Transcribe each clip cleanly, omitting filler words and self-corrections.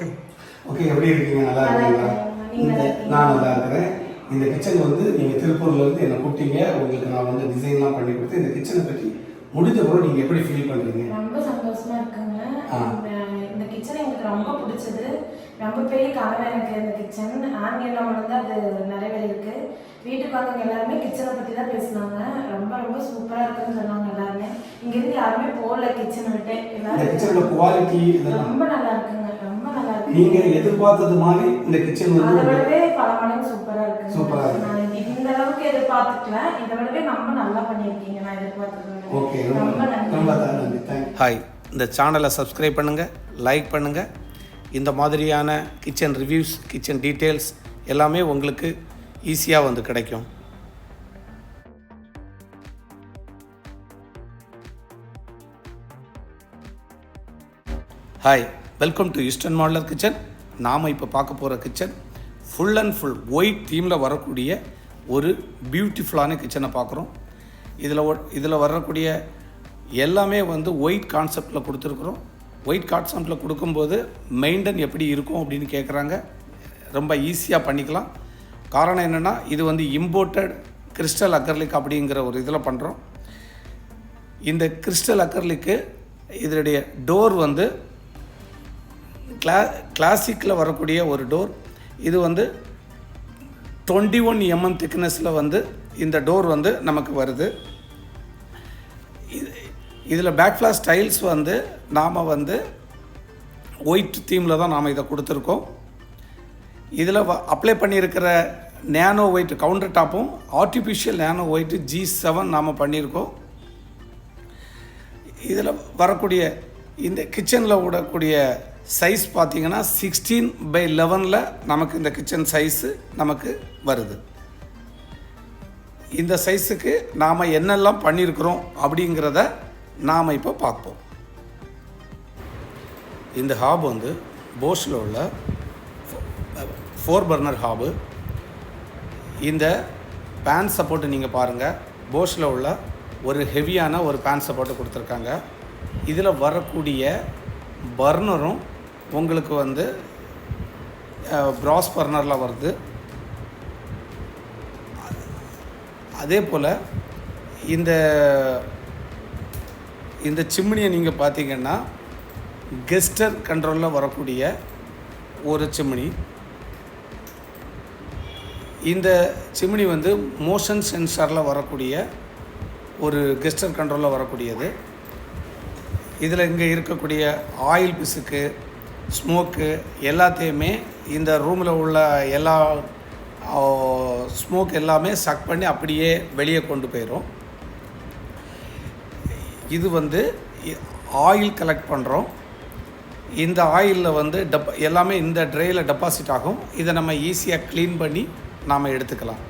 Okay okay, எப்படி இருக்கீங்க? நல்லா இருக்கீங்களா? நான் நல்லா இருக்கிறேன். இந்த கிச்சன் வந்து நீங்கள் திருப்பூர்லேருந்து என்னை கூப்பிட்டீங்க. உங்களுக்கு நான் வந்து டிசைன்லாம் பண்ணி கொடுத்து இந்த கிச்சனை பற்றி முடிஞ்ச பிறகு நீங்கள் எப்படி ஃபீல் பண்ணுறீங்க? ரொம்ப சந்தோஷமா இருக்குங்க. இந்த கிச்சன் எனக்கு ரொம்ப பிடிச்சது. ரொம்ப பெரிய கனவு எனக்கு இந்த கிச்சன். ஆன்லைனில் வந்து அது நிறைவேறிருக்கு. வீட்டுக்கு வந்தவங்க எல்லாருமே கிச்சனை பற்றி தான் பேசினாங்க. ரொம்ப ரொம்ப சூப்பராக இருக்குன்னு சொன்னாங்க எல்லாருமே. இங்கேருந்து யாருமே போகல கிச்சனை விட்டு. எல்லாரும் குவாலிட்டி ரொம்ப நல்லா இருக்குங்க. ரொம்ப நல்லா இருக்கு. நீங்கள் எதிர்பார்த்தது மாதிரி இந்த கிச்சன் வந்து அதை விடவே பல மடங்கு சூப்பராக இருக்கு. சூப்பராக இருக்கு. நான் இந்த அளவுக்கு எதிர்பார்த்துக்கல. இதை விடவே ரொம்ப நல்லா பண்ணியிருக்கீங்க. நான் எதிர்பார்த்தது. ஓகே, ரொம்ப நன்றி. ஹாய், இந்த சேனலை சப்ஸ்கிரைப் பண்ணுங்கள், லைக் பண்ணுங்கள். இந்த மாதிரியான கிச்சன் ரிவ்யூஸ், கிச்சன் டீட்டெயில்ஸ் எல்லாமே உங்களுக்கு ஈஸியாக வந்து கிடைக்கும். Hi, welcome to eastern modular kitchen. நாம் இப்போ பார்க்க போகிற kitchen full and full white தீமில் வரக்கூடிய ஒரு பியூட்டிஃபுல்லான கிச்சனை பார்க்குறோம். இதில் வரக்கூடிய எல்லாமே வந்து ஒயிட் கான்செப்டில் கொடுத்துருக்குறோம். ஒயிட் கான்செப்டில் கொடுக்கும்போது மெயின்டைன் எப்படி இருக்கும் அப்படின்னு கேட்குறாங்க. ரொம்ப ஈஸியாக பண்ணிக்கலாம். காரணம் என்னென்னா, இது வந்து இம்போர்ட்டட் கிறிஸ்டல் அக்கர்லிக் அப்படிங்கிற ஒரு இதில் பண்ணுறோம். இந்த கிறிஸ்டல் அக்கர்லிக்கு இதனுடைய டோர் வந்து கிளாசிக்கில் வரக்கூடிய ஒரு டோர். இது வந்து 21 mm திக்னஸில் வந்து இந்த டோர் வந்து நமக்கு வருது. இதில் பேக்ஃப்ளாஷ் டைல்ஸ் வந்து நாம் வந்து ஒயிட் தீமில் தான் நாம் இதை கொடுத்துருக்கோம். இதில் அப்ளை பண்ணியிருக்கிற நேனோ ஒயிட் கவுண்டர் டாப்பும் ஆர்டிஃபிஷியல் நேனோ ஒயிட் G7 நாம் பண்ணியிருக்கோம். இதில் வரக்கூடிய இந்த கிச்சனில் விடக்கூடிய சைஸ் பார்த்திங்கன்னா 16/11 நமக்கு இந்த கிச்சன் சைஸு நமக்கு வருது. இந்த சைஸுக்கு நாம் என்னெல்லாம் பண்ணியிருக்கிறோம் அப்படிங்கிறத நாம் இப்போ பார்ப்போம். இந்த ஹாப் வந்து போஷில் உள்ள 4 பர்னர் ஹாபு. இந்த பேன் சப்போர்ட்டு நீங்கள் பாருங்கள். போஷில் உள்ள ஒரு ஹெவியான ஒரு பேன் சப்போர்ட்டு கொடுத்துருக்காங்க. இதில் வரக்கூடிய பர்னரும் உங்களுக்கு வந்து ப்ராஸ் பர்னரில் வருது. அதே போல் இந்த சிம்னியை நீங்கள் பார்த்தீங்கன்னா கெஸ்டர் கண்ட்ரோலில் வரக்கூடிய ஒரு சிம்னி. இந்த சிம்னி வந்து மோஷன் சென்சாரில் வரக்கூடிய ஒரு கெஸ்டர் கண்ட்ரோலில் வரக்கூடியது. இதில் இங்கே இருக்கக்கூடிய ஆயில் பிசுக்கு, ஸ்மோக்கு எல்லாத்தையுமே இந்த ரூமில் உள்ள எல்லா ஸ்மோக் எல்லாமே சக் பண்ணி அப்படியே வெளியே கொண்டு போயிடும். இது வந்து ஆயில் கலெக்ட் பண்ணுறோம். இந்த ஆயிலில் வந்து எல்லாமே இந்த ட்ரேயில் டெபாசிட் ஆகும். இதை நம்ம ஈஸியாக க்ளீன் பண்ணி நாம் எடுத்துக்கலாம்.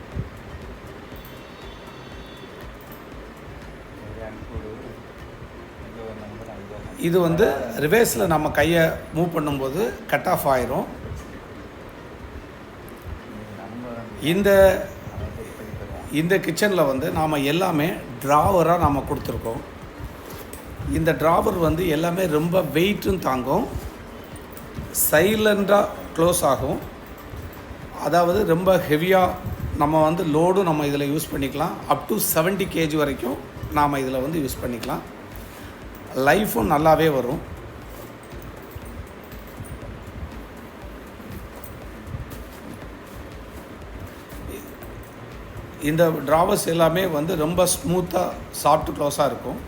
இது வந்து ரிவர்ஸில் நம்ம கையை மூவ் பண்ணும்போது கட் ஆஃப் ஆயிரும். இந்த கிச்சனில் வந்து நாம் எல்லாமே ட்ராவராக நாம் கொடுத்துருக்கோம். இந்த ட்ராவர் வந்து எல்லாமே ரொம்ப வெயிட்டும் தாங்கும், சைலண்டாக க்ளோஸ் ஆகும். அதாவது ரொம்ப ஹெவியாக நம்ம வந்து லோடும் நம்ம இதில் யூஸ் பண்ணிக்கலாம். அப் டு 70 kg வரைக்கும் நாம் இதில் வந்து யூஸ் பண்ணிக்கலாம். லைஃபும் நல்லாவே வரும். இந்த ட்ராவர்ஸ் எல்லாமே வந்து ரொம்ப ஸ்மூத்தாக சாஃப்ட் க்ளோஸாக இருக்கும்.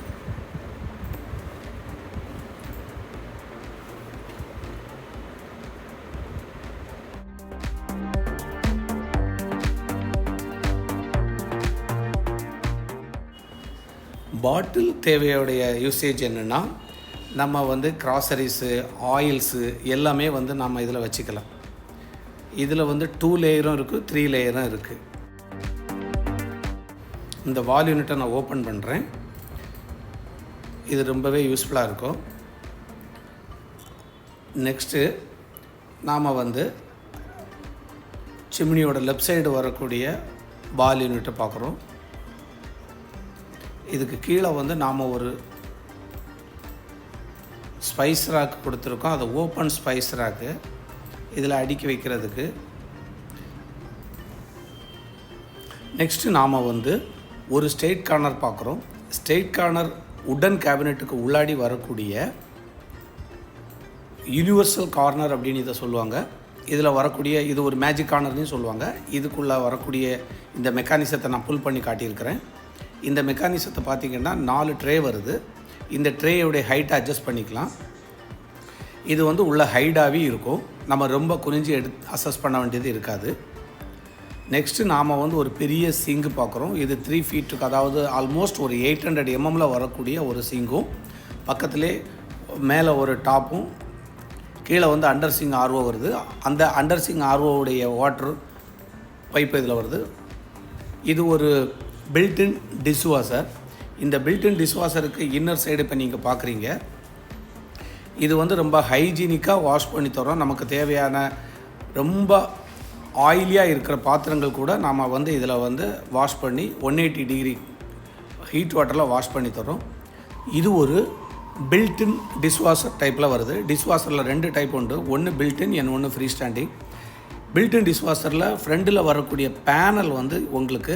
பாட்டில் தேவையுடைய யூசேஜ் என்னென்னா, நம்ம வந்து கிராசரிஸு, ஆயில்ஸு எல்லாமே வந்து நம்ம இதில் வச்சுக்கலாம். இதில் வந்து 2 லேயரும் இருக்குது, 3 லேயரும் இருக்குது. இந்த வால் யூனிட்டை நான் ஓப்பன் பண்ணுறேன். இது ரொம்பவே யூஸ்ஃபுல்லாக இருக்கும். நெக்ஸ்ட்டு நாம் வந்து சிம்னியோட லெஃப்ட் சைடு வரக்கூடிய வால் யூனிட்டை பார்க்குறோம். இதுக்கு கீழே வந்து நாம் ஒரு ஸ்பைஸ் ராக் கொடுத்துருக்கோம். அது ஓப்பன் ஸ்பைஸ் ராக்கு, இதில் அடுக்கி வைக்கிறதுக்கு. நெக்ஸ்ட்டு நாம் வந்து ஒரு ஸ்ட்ரெயிட் கார்னர் பார்க்குறோம். ஸ்ட்ரெயிட் கார்னர் உடன் கேபினெட்டுக்கு உள்ளாடி வரக்கூடிய யூனிவர்சல் கார்னர் அப்படின்னு இதை சொல்லுவாங்க. இதில் வரக்கூடிய இது ஒரு மேஜிக் கார்னர்னு சொல்லுவாங்க. இதுக்குள்ளே வரக்கூடிய இந்த மெக்கானிசத்தை நான் புல் பண்ணி காட்டியிருக்கிறேன். இந்த மெக்கானிசத்தை பார்த்திங்கன்னா 4 ட்ரே வருது. இந்த ட்ரேயோடைய ஹைட்டை அட்ஜஸ்ட் பண்ணிக்கலாம். இது வந்து உள்ள ஹைடாகவே இருக்கும், நம்ம ரொம்ப குனிஞ்சு அசஸ் பண்ண வேண்டியது இருக்காது. நெக்ஸ்ட்டு நாம் வந்து ஒரு பெரிய சிங்கு பார்க்குறோம். இது 3 ஃபீட்டுக்கு, அதாவது ஆல்மோஸ்ட் ஒரு 800 mm வரக்கூடிய ஒரு சிங்கும், பக்கத்துலேயே மேலே ஒரு டாப்பும், கீழே வந்து அண்டர் சிங் ஆர்ஓ வருது. அந்த அண்டர் சிங் ஆர்ஓவுடைய வாட்டர் பைப்பு இதில் வருது. இது ஒரு பில்டின் டிஷ்வாஷர். இந்த பில்டின் டிஷ்வாஷருக்கு இன்னர் சைடு இப்போ நீங்கள் பார்க்குறீங்க. இது வந்து ரொம்ப ஹைஜீனிக்காக வாஷ் பண்ணி தரோம். நமக்கு தேவையான ரொம்ப ஆயிலியாக இருக்கிற பாத்திரங்கள் கூட நாம் வந்து இதில் வந்து வாஷ் பண்ணி 180 டிகிரி ஹீட் வாட்டரில் வாஷ் பண்ணி தரோம். இது ஒரு பில்டின் டிஷ்வாஷர் டைப்பில் வருது. டிஷ்வாஷரில் 2 டைப் உண்டு, ஒன்று பில்டின், ஒன்று ஃப்ரீ ஸ்டாண்டிங். பில்டின் டிஷ்வாஷரில் ஃப்ரண்டில் வரக்கூடிய பேனல் வந்து உங்களுக்கு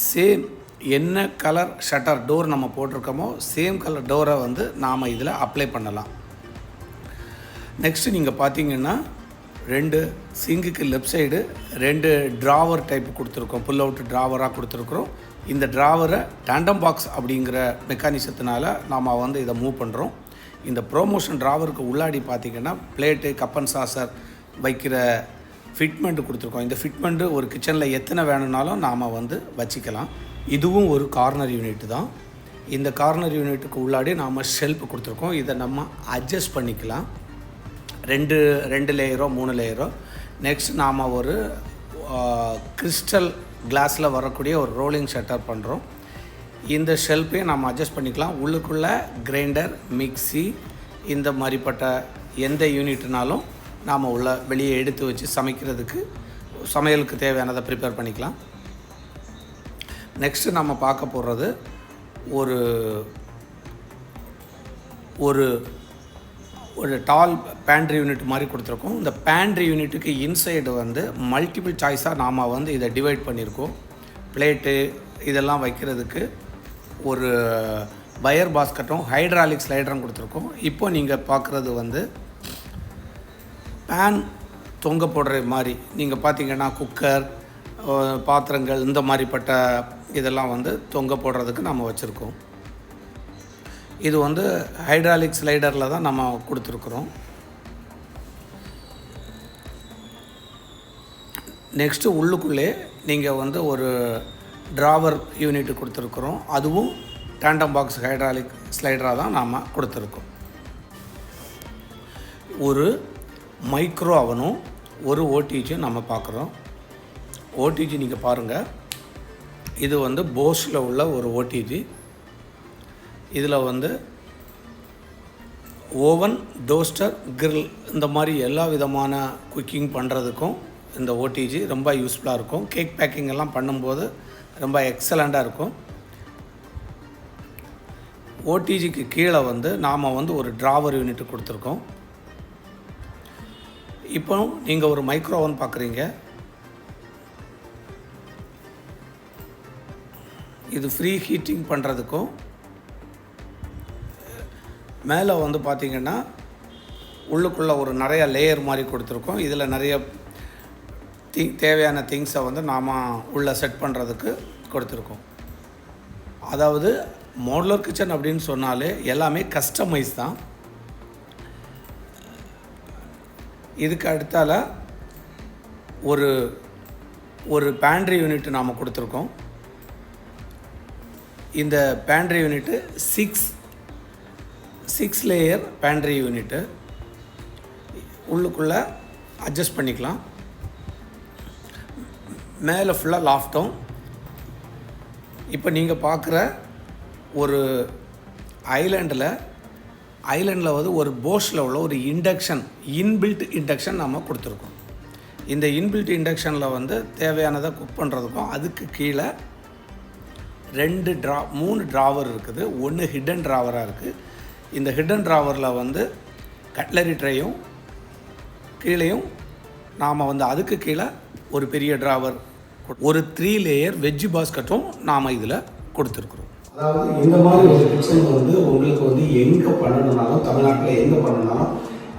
சேம் என்ன கலர் ஷட்டர் டோர் நம்ம போட்டிருக்கோமோ சேம் கலர் டோரை வந்து நாம் இதில் அப்ளை பண்ணலாம். நெக்ஸ்ட்டு நீங்கள் பார்த்தீங்கன்னா 2 சிங்குக்கு லெஃப்ட் சைடு 2 ட்ராவர் டைப் கொடுத்துருக்கோம், புல் அவுட் ட்ராவராக கொடுத்துருக்குறோம். இந்த ட்ராவரை டேண்டம் பாக்ஸ் அப்படிங்கிற மெக்கானிசத்தினால நாம் வந்து இதை மூவ் பண்ணுறோம். இந்த ப்ரோமோஷன் ட்ராவருக்கு உள்ளாடி பார்த்திங்கன்னா பிளேட்டு, கப்பன் சாசர் வைக்கிற ஃபிட்மெண்ட் கொடுத்துருக்கோம். இந்த ஃபிட்மெண்ட்டு ஒரு கிச்சனில் எத்தனை வேணும்னாலும் நாம் வந்து வச்சுக்கலாம். இதுவும் ஒரு கார்னர் யூனிட் தான். இந்த கார்னர் யூனிட்டுக்கு உள்ளாடி நாம் ஷெல்ஃப் கொடுத்துருக்கோம். இதை நம்ம அட்ஜஸ்ட் பண்ணிக்கலாம், 2 லேயரோ 3 லேயரோ. நெக்ஸ்ட் நாம் ஒரு கிறிஸ்டல் கிளாஸில் வரக்கூடிய ஒரு ரோலிங் ஷட்டர் பண்ணுறோம். இந்த ஷெல்ஃபையும் நாம் அட்ஜஸ்ட் பண்ணிக்கலாம். உள்ளுக்குள்ளே கிரைண்டர், மிக்ஸி, இந்த மாதிரிப்பட்ட எந்த யூனிட்னாலும் நாம் உள்ள வெளியே எடுத்து வச்சு சமையலுக்கு தேவையானதை ப்ரிப்பேர் பண்ணிக்கலாம். நெக்ஸ்ட்டு நம்ம பார்க்க போகிறது ஒரு டால் பேண்ட்ரி யூனிட் மாதிரி கொடுத்துருக்கோம். இந்த பேண்ட்ரி யூனிட்டுக்கு இன்சைடு வந்து மல்டிபிள் சாய்ஸாக நாம் வந்து இதை டிவைட் பண்ணியிருக்கோம். பிளேட்டு இதெல்லாம் வைக்கிறதுக்கு ஒரு வயர் பாஸ்கட்டும் ஹைட்ராலிக் ஸ்லைடரும் கொடுத்துருக்கோம். இப்போ நீங்கள் பார்க்குறது வந்து பேன் தொங்க போடுற மாதிரி. நீங்கள் பார்த்தீங்கன்னா குக்கர், பாத்திரங்கள், இந்த மாதிரிப்பட்ட இதெல்லாம் வந்து தொங்க போடுறதுக்கு நம்ம வச்சுருக்கோம். இது வந்து ஹைட்ராலிக் ஸ்லைடரில் தான் நம்ம கொடுத்துருக்குறோம். நெக்ஸ்ட்டு உள்ளுக்குள்ளே நீங்கள் வந்து ஒரு ட்ராவர் யூனிட் கொடுத்துருக்குறோம். அதுவும் டேண்டம் பாக்ஸ் ஹைட்ராலிக் ஸ்லைடராக தான் நாம் கொடுத்துருக்கோம். ஒரு மைக்ரோ அவனும் ஒரு ஓடிஜியும் நம்ம பார்க்குறோம். ஓடிஜி நீங்கள் பாருங்கள், இது வந்து போஸில் உள்ள ஒரு ஓடிஜி. இதில் வந்து ஓவன், டோஸ்டர், கிரில் இந்த மாதிரி எல்லா விதமான குக்கிங் பண்ணுறதுக்கும் இந்த ஓடிஜி ரொம்ப யூஸ்ஃபுல்லாக இருக்கும். கேக் பேக்கிங் எல்லாம் பண்ணும்போது ரொம்ப எக்ஸலண்ட்டாக இருக்கும். ஓடிஜிக்கு கீழே வந்து நாம் வந்து ஒரு ட்ராவர் யூனிட் கொடுத்துருக்கோம். இப்போ நீங்கள் ஒரு மைக்ரோ ஓவன் பார்க்குறீங்க. இது ஃப்ரீ ஹீட்டிங் பண்ணுறதுக்கும் மேலே வந்து பார்த்திங்கன்னா உள்ளுக்குள்ளே ஒரு நிறைய லேயர் மாதிரி கொடுத்துருக்கோம். இதில் நிறைய தேவையான திங்ஸை வந்து நாம் உள்ளே செட் பண்ணுறதுக்கு கொடுத்துருக்கோம். அதாவது மாடுலர் கிச்சன் அப்படின்னு சொன்னாலே எல்லாமே கஸ்டமைஸ் தான். இதுக்கு அடுத்தால ஒரு பேண்ட்ரி யூனிட் நாம் கொடுத்துருக்கோம். இந்த pantry unit 6 layer pantry unit. உள்ளுக்குள்ளே அட்ஜஸ்ட் பண்ணிக்கலாம். மேலே ஃபுல்லாக லாஃப்ட்டும். இப்போ நீங்கள் பார்க்குற ஒரு ஐலாண்டில் வந்து ஒரு போஷில் உள்ள ஒரு இன்பில்ட் இண்டக்ஷன் நம்ம கொடுத்துருக்கோம். இந்த இன்பில்ட் இண்டக்ஷனில் வந்து தேவையானதை குக் பண்ணுறதுக்கும் அதுக்கு கீழே 3 ட்ராவர் இருக்குது. ஒன்று ஹிடன் ட்ராவராக இருக்குது, இந்த ஹிடன் ட்ராவரில் வந்து கட்லரி ட்ரேயும் கீழேயும் நாம் வந்து அதுக்கு கீழே ஒரு பெரிய ட்ராவர், ஒரு 3 லேயர் வெஜ்ஜு பாஸ்கெட்டும் நாம் இதில் கொடுத்துருக்குறோம். அதாவது இந்த மாதிரி ஒரு கிச்சன் வந்து உங்களுக்கு வந்து எங்கே பண்ணணுன்னாலும், தமிழ்நாட்டில் எங்கே பண்ணணுன்னாலும்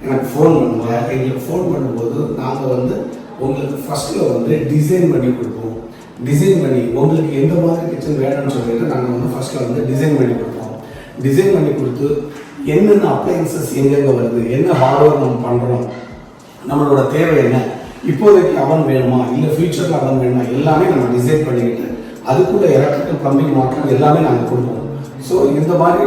எனக்கு ஃபோன் பண்ணுங்க. எங்களுக்கு ஃபோன் பண்ணும்போது நாங்கள் வந்து உங்களுக்கு ஃபஸ்ட்டில் வந்து டிசைன் பண்ணி கொடுப்போம். டிசைன் பண்ணி உங்களுக்கு எந்த மாதிரி கிச்சன் வேணும்னு சொல்லிட்டு நாங்கள் வந்து ஃபஸ்ட்டில் வந்து டிசைன் பண்ணி கொடுப்போம். டிசைன் பண்ணி கொடுத்து என்னென்ன அப்ளையன்சஸ் எங்கெங்கே வருது, என்ன ஹார்ட்வேர் நம்ம பண்ணுறோம், நம்மளோட தேவை என்ன, இப்போதைக்கு அவன் வேணுமா இல்லை ஃபியூச்சரில் அவன் வேணுமா, எல்லாமே நம்ம டிசைன் பண்ணிக்கிட்டு அதுக்குள்ள எலக்ட்ரிக்கல் ப்ளம்பிங் மாற்றம் எல்லாமே நாங்கள் கொடுப்போம். ஸோ இந்த மாதிரி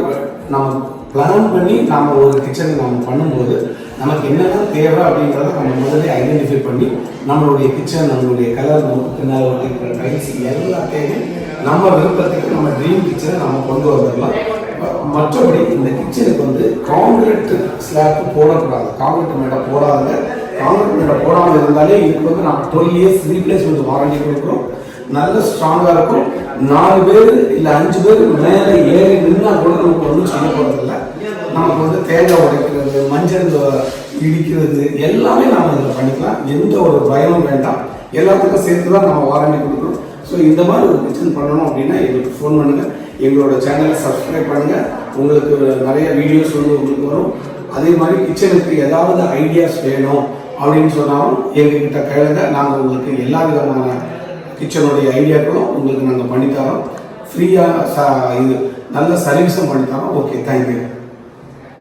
நம்ம பிளான் பண்ணி நாம் ஒரு கிச்சனை நாம் பண்ணும்போது நமக்கு என்னென்ன தேவை அப்படிங்கிறத நம்ம முதல்ல ஐடென்டிஃபை பண்ணி நம்மளுடைய கிச்சன், நம்மளுடைய கலர், நமக்கு பின்னால் இருக்கிற டைல்ஸ் எல்லாத்தையுமே நம்ம விருப்பத்துக்கு நம்ம ட்ரீம் கிச்சனை நம்ம கொண்டு வந்துடலாம். மற்றபடி இந்த கிச்சனுக்கு வந்து காங்கிரீட் ஸ்லாப் போடக்கூடாது. காங்கிரீட் மேடை போடாத, காங்கிரீட் மேடை போடாமல் இருந்தாலே இதுக்கு வந்து நம்ம 12 இயர்ஸ் ரீப்ளேஸ்மெண்ட் வாரண்டி கொடுக்குறோம். நல்ல ஸ்ட்ராங்காக இருக்கும். 4 பேர் இல்லை 5 பேர் மேலே ஏறி நின்னா கூட நமக்கு ஒன்றும் செய்ய போகிறதில்ல. நமக்கு வந்து தேங்காய் உடைக்கிறது, மஞ்சள் இடிக்கிறது எல்லாமே நாம் இதில் பண்ணிக்கலாம். எந்த ஒரு பயமும் வேண்டாம். எல்லாத்துக்கும் சேர்த்து தான் நம்ம வாரண்டி கொடுக்குறோம். ஸோ இந்த மாதிரி ஒரு கிச்சன் பண்ணணும் அப்படின்னா எங்களுக்கு ஃபோன் பண்ணுங்கள். எங்களோட சேனலை சப்ஸ்கிரைப் பண்ணுங்கள். உங்களுக்கு நிறைய வீடியோஸ் வந்து உங்களுக்கு வரும். அதே மாதிரி கிச்சனுக்கு ஏதாவது ஐடியாஸ் வேணும் அப்படின்னு சொன்னாலும் எங்ககிட்ட கேளுங்க. நாங்கள் உங்களுக்கு எல்லா விதமான கிச்சனுடைய ஐடியாக்களும் உங்களுக்கு நாங்கள் பண்ணித்தரோம். ஃப்ரீயாக இது நல்ல சர்வீஸும் பண்ணித்தரோம். Okay, thank you.